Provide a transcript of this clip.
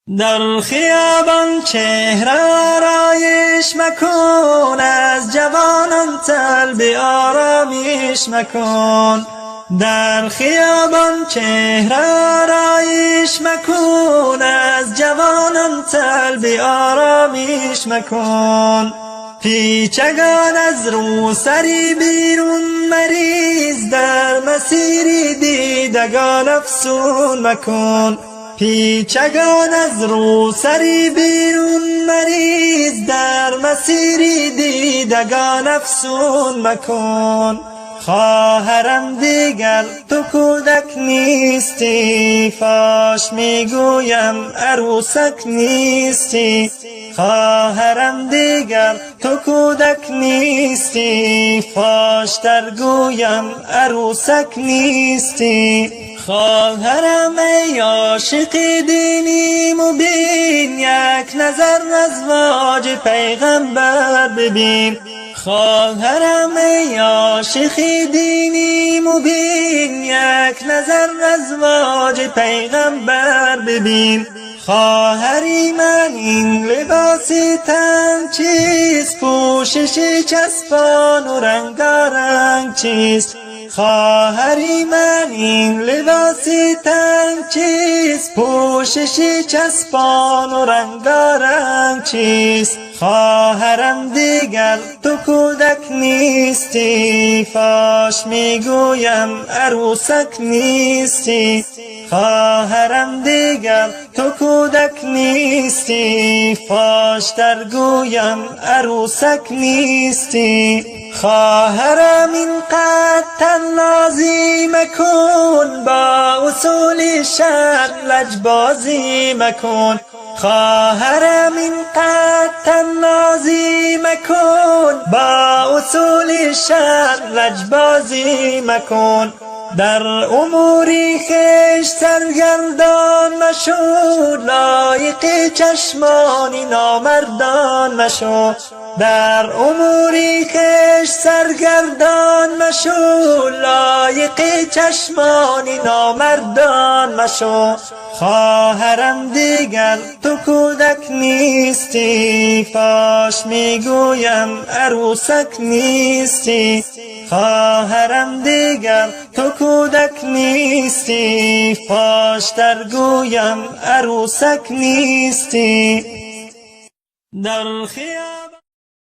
در خیابان چهره آرایش مکن، از جوانان طلب آرامش مکن. در خیابان چهره آرایش مکن، از جوانان طلب آرامش مکن. پیچگان از رو سری بیرون مریز، در مسیر دیدگان افسون مکن. پیچگان از رو سری بیرون مریز، در مسیر دیدگان افسون مکن. خواهرم دیگر تو کودک نیستی، فاش میگویم عروسک نیستی. خواهرم دیگر تو کودک نیستی، فاش در گویم عروسک نیستی. خواهرم ای عاشق دینی مبین، یک نظر ازواج پیغمبر ببین. خواهرم ای عاشق دینی مبین، یک نظر ازواج پیغمبر ببین. خواهری من این لباس تن چیست، پوشش چسبان و رنگارنگ چیست. خواهری من این لباس تن چیست، پوشش چسبان و رنگارنگ چیست. خواهرم دیگر تو کودک نیستی، فاش میگویم عروسک نیستی. خواهرم دیگر تو کودک نیستی، فاش در گویم عروسک نیستی. خواهرم اینقدر تنازی مکن، با اصول شرع لجبازی مکن. خواهرم اینقدر تنازی مکن، با اصول شرع لجبازی مکن. در اموری خویش سرگردان مشو، لایق چشمان نامردان مشو. در اموری خویش سرگردان مشو، لایق چشمان نامردان مشو. خواهرم دیگر تو کودک نیستی، فاش میگویم عروسک نیستی. خواهرم دیگر تو کودک نیستی، فاش در گویم عروسک نیستی. در خیابان